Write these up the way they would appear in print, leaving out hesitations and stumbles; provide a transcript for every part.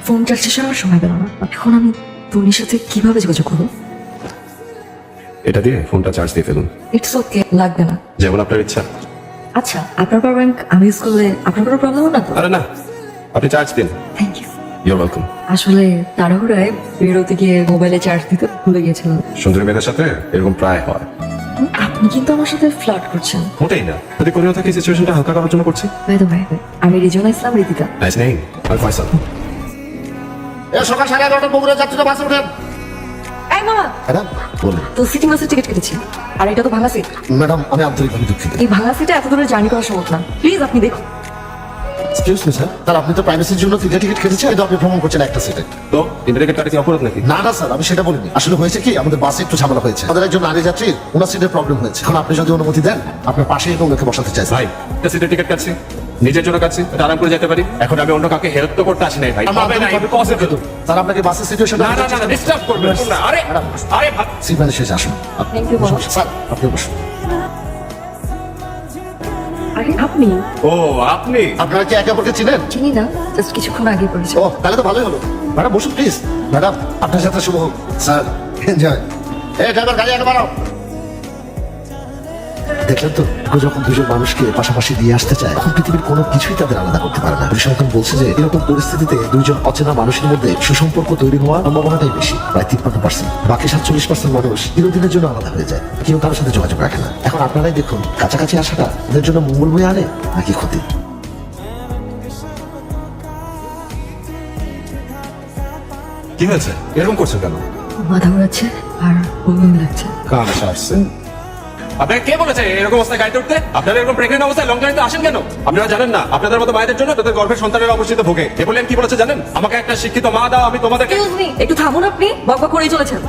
Phone charge শেষ হওয়ার সময় পেল না। এখন আমি তনির সাথে কিভাবে যোগাযোগ করবো? এটা দিয়ে ফোনটা চার্জ দিয়ে ফেলুন। ইটস ওকে, লাগবে না। যেমন আপনার ইচ্ছা। আচ্ছা, আপনার পাওয়ার ব্যাংক আমি ইউজ করলে আপনার কোনো প্রবলেম হবে না তো? আরে না, আপনি চার্জ দিন। Thank you. You're welcome. আসলে তাড়াহুড়ায় বেরোতে গিয়ে মোবাইলে চার্জ দিতে ভুলে গিয়েছিলাম। সুন্দরী মেয়েদের সাথে এরকম প্রায় হয়। আপনি কিন্তু আমার সাথে ফ্লার্ট করছেন। মোটেই না, যদি কোরিয়া থেকে সিচুয়েশনটা হালকা করার জন্য করছি। বাই দ্য ওয়ে, আমি রিজওয়ানা ইসলাম রিদিতা। নাইস নেই, আর ফয়সাল। সকাল 11:30 বগুড়া যাত্রীরা বাসে ওঠেন। এই মামা, ম্যাডাম বলুন। তো সিটি বাসের টিকিট কেটেছি, আর এটা তো ভাঙা সিট। ম্যাডাম আমি আন্তরিকভাবে দুঃখিত। এই ভাঙা সিটে এত দূরে জার্নি করা সম্ভব না, প্লিজ আপনি দেখুন। এক্সকিউজ মি স্যার, স্যার আপনি তো প্রাইভেসির জন্য তিনটা টিকিট কেটেছেন, কিন্তু আপনি ভ্রমণ করছেন একটা সিটে। তো ইন্টারনেট কাটা কি অপরাধ নাকি? না না স্যার, আমি সেটা বলিনি। আসলে হয়েছে কি, আমাদের বাসে একটু ঝামেলা হয়েছে। আমাদের একজন নারী যাত্রীর ওনার সিটের প্রবলেম হয়েছে। এখন আপনি যদি অনুমতি দেন, আপনার পাশে এনে ওনাকে বসাতে চাই। ভাই, একটা সিটের টিকিট কাটছি, নিজের জন্য কাটছি, এটা আরাম করে যেতে পারি। এখন আমি অন্য কাউকে হেল্প তো করতে আসি নাই ভাই। হবে না, impossible। স্যার আপনাকে বাসের সিচুয়েশন না না না, ডিস্টার্ব করবেন না। আরে আরে সিট মানে শেষ আসুন। Thank you, বসুন, boss. স্যার আপনি বসুন। আরে আপনি? ও আপনি? আপনারা কি একে অপরকে চিনেন? চিনি না, জাস্ট কিছুক্ষণ আগে পড়েছি। ও তাহলে তো ভালোই হলো। ম্যাডাম বসুন প্লিজ। ম্যাডাম আপনার সাথে শুভ হোক। Sir enjoy. ড্রাইভার গাড়ি আগে বাড়াও। দেখলেন তো, কেউ যখন দুজন মানুষকে পাশাপাশি দিয়ে আসতে চায়, তখন পৃথিবীর কোনো কিছুই তাদের আলাদা করতে পারে না। পরিসংখ্যান বলছে যে এরকম পরিস্থিতিতে দুইজন অচেনা মানুষের মধ্যে সুসম্পর্ক তৈরি হওয়ার সম্ভাবনাটাই বেশি, প্রায় 53%। বাকি 47% মানুষ চিরদিনের জন্য আলাদা হয়ে যায়, কেউ কারোর সাথে যোগাযোগ রাখে না। এখন আপনারাই দেখুন, কাছাকাছি আসাটা এদের জন্য মঙ্গল বয়ে আনে নাকি ক্ষতি। কি হয়েছে? এরকম করছেন কেন? মাথা ঘোরাচ্ছে আর বমি লাগছে। কামসা আসছে। আপনাকে কে বলেছে এরকম অবস্থায় গাড়িতে উঠতে? আপনারা এরকম প্রেগনেন্ট অবস্থায় লং জার্নিতে আসেন কেন? আপনারা জানেন না, আপনাদের মতো মায়েদের জন্য তাদের গর্ভের সন্তানের অবস্থিত ভোগে। এ বললেন কি বলেছে জানেন? আমাকে একটা শিক্ষিত মা দাও, আমি তোমাদেরকে। এক্সকিউজ মি, একটু থামুন। আপনি বকবক করেই চলেছেন।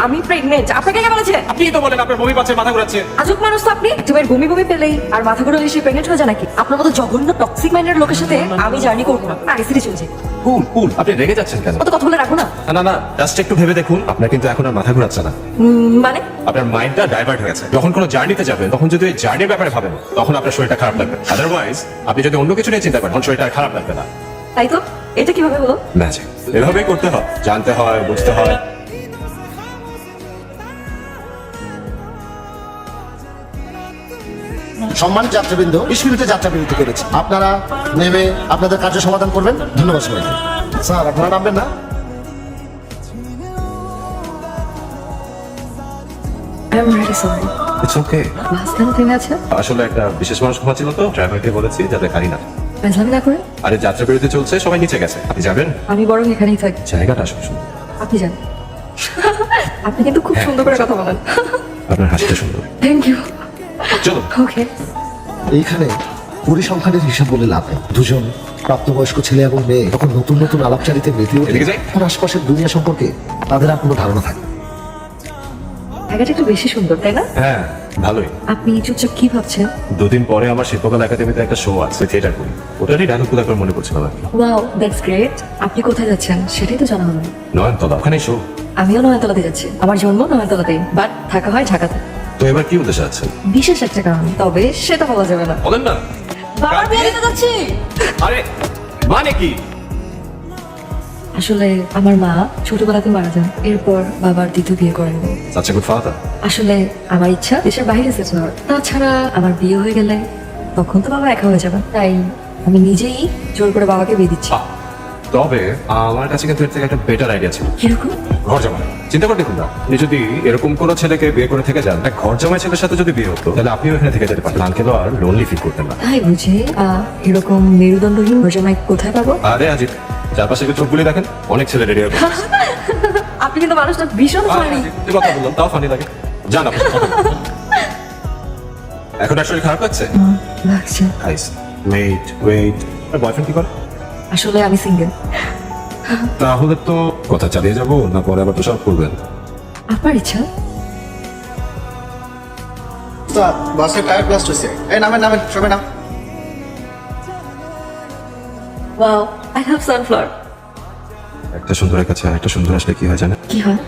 আমি প্রেগনেন্ট, আপনাকে কে বলেছে? আপনিই তো বলেন আপনার বমি পাচ্ছে, মাথা ঘোরাচ্ছে। আজব মানুষ তো আপনি। একবার বমি বমি পেলেই আর মাথা ঘোরালে সে প্রেগনেন্ট হয়ে যায় নাকি? আপনার মতো জঘন্য টক্সিক মাইন্ডের লোকের সাথে আমি জার্নি করবো না। আইসিডি চলছে। কুল কুল, আপনি রেগে যাচ্ছেন কেন? অত কথা বলে রাখবো না। না না, জাস্ট একটু ভেবে দেখুন, আপনার কিন্তু এখন আর মাথা ঘোরাচ্ছে না। মানে আপনার মাইন্ডটা ডাইভার্ট হয়ে গেছে। যখন কোনো জার্নিতে যাবেন, তখন যদি এই জার্নির ব্যাপারে ভাবেন, তখন আপনার শরীরটা খারাপ লাগবে। আদারওয়াইজ আপনি যদি অন্য কিছু নিয়ে চিন্তা করেন, তখন শরীরটা আর খারাপ লাগবে না। তাই তো? এটা কিভাবে হলো? ম্যাজিক এভাবেই করতে হয়, জানতে হয়, বুঝতে হয়। সম্মানিত যাত্রীবৃন্দ, 20 মিনিটে যাত্রা বিরতি করেছে। আপনারা নেমে আপনাদের কার্য সমাধান করবেন। ধন্যবাদ সবাইকে। স্যার আপনারা নামবেন না? I am really sorry. It's okay. Bus কেন থেমে আছে? আসলে একটা বিশেষ মানুষ ঘুমাচ্ছিল তো, ড্রাইভারকে বলেছি যাতে গাড়ি না। ফেসলামি না করে আরে যাত্রা বিরতি চলছে, সবাই নিচে গেছে, আপনি যাবেন? আমি বরং এখানেই থাকি। জায়গাটা আসলে সুন্দর। আপনি যান। আপনি কিন্তু খুব সুন্দর করে কথা বলেন। আপনার হাসিটা সুন্দর। Thank you. চলো। ওকে। এইখানে পরিসংখ্যানের হিসাব বলে লাভ নেই। দুজন প্রাপ্তবয়স্ক ছেলে এবং মেয়ে যখন নতুন নতুন আলাপচারিতে মেতে ওঠে, এদিকে যাই। তখন আশপাশের দুনিয়া সম্পর্কে তাদের আর কোনো ধারণা থাকে না। জায়গাটা একটু বেশি সুন্দর, তাই না? হ্যাঁ ভালোই। আপনি চুপচাপ কি ভাবছেন? দুদিন পরে আমার শিল্পকলা একাডেমিতে একটা শো আছে, থিয়েটার করি। ওটারই ডায়লগুলো একবার মনে পড়ছিল আর কি। Wow, that's great. আপনি কোথায় যাচ্ছেন সেটাই তো জানা হলো না। নয়নতলা, ওখানেই শো। আমিও নয়নতলাতে যাচ্ছি। আমার জন্ম নয়নতলাতেই, বাট থাকা হয় ঢাকাতে। তো এবার কি উদ্দেশ্যে আছেন? বিশেষ একটা কারণ, তবে সেটা বলা যাবে না। বলেন না। বাবার বিয়ে দিতে যাচ্ছি। আরে মানে কি? আসলে আমার মা ছোটবেলাতে মারা যান, এরপর বাবার দ্বিতীয় বিয়ে করেন। আচ্ছা, গুড ফাদার। আসলে আমার ইচ্ছা দেশের বাইরে সেটেল হওয়ার। তাছাড়া আমার বিয়ে হয়ে গেলে তখন তো বাবা একা হয়ে যাবে, তাই আমি নিজেই জোর করে বাবাকে বিয়ে দিচ্ছি। তবে আমার কাছে কিন্তু এর থেকে একটা বেটার আইডিয়া ছিল। কিরকম? ঘর জামাই। চিন্তা করে দেখুন না, আপনি যদি এরকম কোনো ছেলেকে বিয়ে করে থেকে যান, এক ঘর জামাই ছেলের সাথে যদি বিয়ে হতো, তাহলে আপনিও এখানে থেকে যেতে পারতেন। আঙ্কেলও আর লোনলি ফিল করতেন না। তাই বুঝি এরকম মেরুদণ্ডহীন জামাই কোথায় পাবো? আরে আজিত, চারপাশে একটু চোখগুলি দেখেন, অনেক ছেলে রেডি হবে। আপনি কিন্তু মানুষটা ভীষণ ফানি। কথা বললাম, তাও ফানি লাগে। জান আপনি কথা বলুন। এখন আর শরীর খারাপ লাগছে? লাগছে। আইস, ওয়েট ওয়েট। বয়ফ্রেন্ড কি করে? আসলে আমি সিঙ্গেল। তাহলে তো কথা চালিয়ে যাবো না, পরে আবার তো সব করবেন? আপনার ইচ্ছা। স্যার বাসের টায়ার ব্লাস্ট হয়েছে। এই নামেন নামেন, সবাই নাম। Wow, I love sunflower. একটা সুন্দরের কাছে আরেকটা সুন্দর আসলে কি হয় জানেন? কি হয়?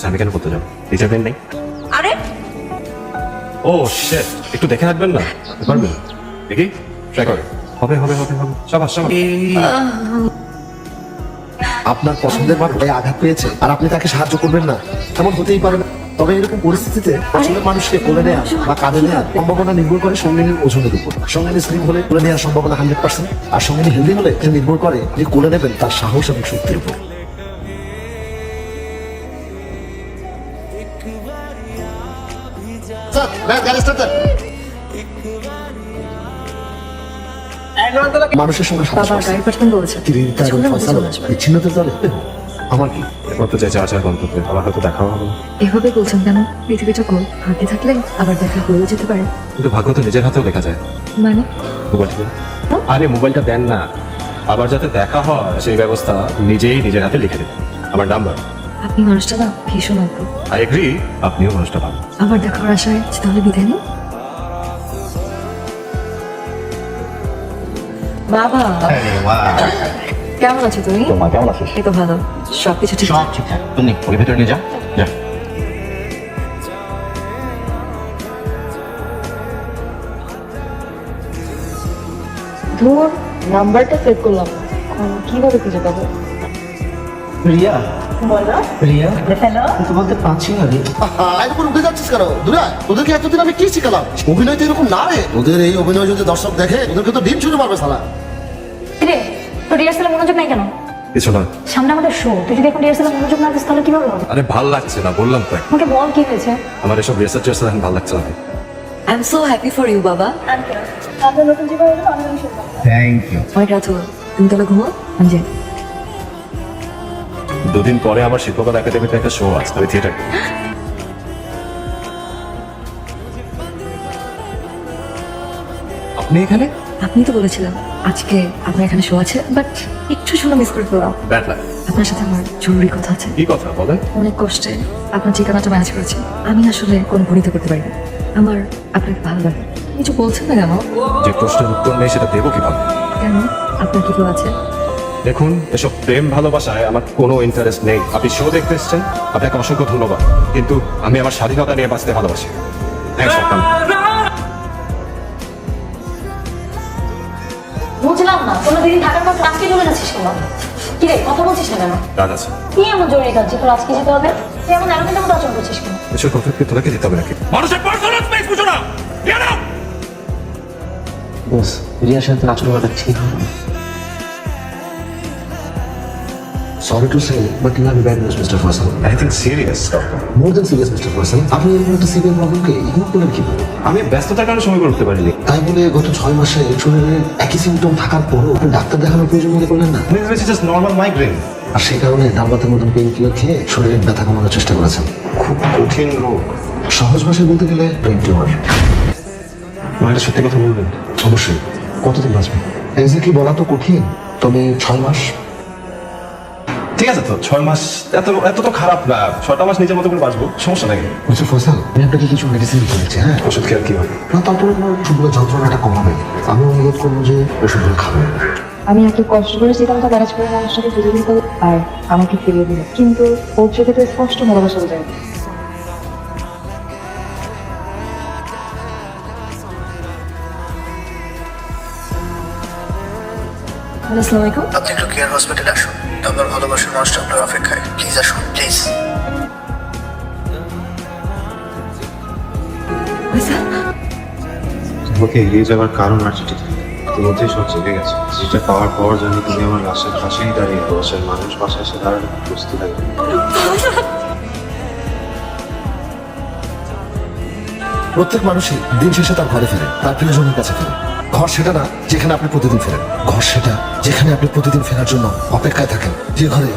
আমি কেন করতে যাবো? রিজার্ভেন্ট নেই? আরে ও শিট, একটু দেখে রাখবেন না? পারবেন? দেখি, ট্রাই করে। হবে হবে হবে হবে, সাবাস সাবাস। আপনার পছন্দের মানুষ এই আঘাত পেয়েছে আর আপনি তাকে সাহায্য করবেন না, এমন হতেই পারে না। তবে এরকম পরিস্থিতিতে পছন্দের মানুষকে কোলে নেওয়া বা কাঁধে নেওয়ার সম্ভাবনা নির্ভর করে সঙ্গিনীর ওজনের উপর। সঙ্গিনী স্লিম হলে কোলে নেওয়ার সম্ভাবনা 100%, আর সঙ্গিনী হেলদি হলে এটা নির্ভর করে যে কোলে নেবেন তার সাহস এবং শক্তির উপর। স্যার ব্যাস গাড়ি স্টার্ট দেন। মানুষের সঙ্গে বাবা গাড়ি পাঠাতেন বলেছে কিছুক্ষণের মধ্যে চলে আসবে। বিচ্ছিন্নতার দলে আমার কি এরপর তো চেঁচে আসার গন্তব্যে আবার হয়তো দেখা হবে। এভাবে বলছেন কেন? পৃথিবীটা গোল, ভাগ্যে থাকলে আবার দেখা হয়ে যেতে পারে। কিন্তু ভাগ্য তো নিজের হাতেও লেখা যায়। মানে মোবাইলটা দেন। আরে মোবাইলটা দেন না, আবার যাতে দেখা হয় সেই ব্যবস্থা নিজেই নিজের হাতে লিখে দেবেন। আমার নাম্বার। আপনি মানুষটা না ভীষণ অদ্ভুত। আই এগ্রি, আপনিও মানুষটা পাবেন। আবার দেখার আশায় তাহলে বিদায় নিন। বাবা কেমন আছো তুমি? তোমার কেমন আছিস? এই তো ভালো, সবকিছু ঠিক সব ঠিকঠাক। তুমি ওকে ভেতরে নিয়ে যা যা। ধর নাম্বারটা সেভ করলাম, কিভাবে খুঁজে পাবো? রিয়া বলো। রিয়া তো বলতে পারছি না রে। এরকম উঠে যাচ্ছিস কেন? দূরে আয়। তোদেরকে এতদিন আমি কি শিখালাম? অভিনয় তো এরকম না রে। ওদের এই অভিনয় যদি দর্শক দেখে ওদেরকে তো ডিম ছুঁড়ে মারবে শালা। রে তোর রিহার্সালে মনোযোগ নাই কেন? কিছু না। সামনে আমাদের শো, তুই যদি এখন রিহার্সালে মনোযোগ না দিস তাহলে কিভাবে হবে? আরে ভাল লাগছে না, বললাম তো। আমাকে বল কি হয়েছে? আমার এসব রিসার্চ এখন ভালো লাগছে না। I am so happy for you বাবা। আপনার নতুন জীবন হলো আমি শুনলাম। Thank you. অনেক রাত হলো, তুমি তাহলে ঘুমো, আমি যাই। দুদিন পরে আমার শিল্পকলা একাডেমিতে একটা শো আছে, আমি থিয়েটার। আপনি এখানে? আপনি তো বলেছিলেন আজকে আপনার এখানে শো আছে, বাট একটু শুনে মিস করে ফেললাম। ব্যাড লাগ। আপনার সাথে আমার জরুরি কথা আছে। কি কথা বলেন? অনেক কষ্টে আপনার ঠিকানাটা ম্যানেজ করেছি। আমি আসলে কোনো ভনিত করতে পারি না, আমার আপনাকে ভালো লাগে। কিছু বলছেন না কেন? যে প্রশ্নের উত্তর নেই সেটা দেবো কিভাবে? কেন, আপনার কি কেউ আছে? দেখুন, এসব প্রেম ভালোবাসায় আমার কোনো ইন্টারেস্ট নেই। আপনি শো দেখতে এসেছেন, আপনাকে অসংখ্য ধন্যবাদ, কিন্তু আমি আমার স্বাধীনতা নিয়ে বাঁচতে ভালোবাসি। Thanks for coming. বুঝলাম না, কোনো দিন থাকার পর আজকে চলে যাচ্ছিস কেন? কি রে কথা বলছিস না কেন? কাজ আছে। কি এমন জরুরি কাজ যে তোর আজকে যেতে হবে? তুই এমন এমন মতো আচরণ করছিস কেন? এসব কথা কি তোলাকে দিতে হবে নাকি? মানুষের পার্সোনাল স্পেস বুঝো না। বস রিয়ার সাথে আচরণ করা ঠিক হবে না। Sorry to say but you have bad news mister Faisal. Anything serious doctor? More than serious mister Faisal, আপনি এরকম একটা সিরিয়াস প্রবলেমকে ইগনোর করলেন কিভাবে? আমি ব্যস্ততার কারণে সময় করে উঠতে পারিনি। তাই বলে গত 6 মাসে শরীরে একই সিমটম থাকার পরও আপনি ডাক্তার দেখানোর প্রয়োজন মনে করলেন না, this is just normal migraine. আর সেই কারণে ডালবাতের মতন পেইন কিলার খেয়ে শরীরের ব্যথা কমানোর চেষ্টা করেছেন। খুব কঠিন রোগ। সহজ ভাষায় বলতে গেলে ব্রেন টিউমার। আমার একটা সত্যি কথা বলবেন? অবশ্যই। কতদিন বাঁচবেন এক্স্যাক্টলি বলা তো কঠিন, তবে 6 মাস। ঠিক আছে তো, 6 মাস এত এত তো খারাপ না। 6টা মাস নিজের মতো করে বাঁচবো, সমস্যা নেই। মিস্টার ফয়সাল, আমি আপনাকে কিছু মেডিসিন দিয়েছি, হ্যাঁ? ওষুধ খেয়ে আর কি হবে? না, তারপরে আপনার ওষুধগুলো যন্ত্রণাটা কমাবে। আমি অনুরোধ করবো যে ওষুধগুলো খাবেন। আমি এত কষ্ট করে জীবনটা ম্যানেজ করে মানুষটাকে বুঝে দিতে আর আমাকে ফিরিয়ে দিল, কিন্তু ওর চোখে তো স্পষ্ট ভালোবাসা যায়। আসসালামু আলাইকুম। আপনি একটু কেয়ার হসপিটালে আসুন। আপনার ভালোবাসার মানুষটা আপনার অপেক্ষায়। প্লিজ আসুন, প্লিজ। ফয়সাল, তোমাকে এড়িয়ে যাওয়ার কারণ আর চিঠি ইতিমধ্যেই সব জেগে গেছে। চিঠিটা পাওয়ার পর জানি তুমি আমার লাশের পাশেই দাঁড়িয়ে লাশের মানুষ বাসায় এসে দাঁড়ানোর প্রস্তুতি লাগবে। প্রত্যেক মানুষই দিন শেষে তার ঘরে ফেরে, তার প্রিয়জনের কাছে ফেরে। ঘর সেটা না যেখানে আপনি প্রতিদিন ফেরেন, ঘর সেটা যেখানে আপনি প্রতিদিন ফেরার জন্য অপেক্ষায় থাকেন, যে ঘরে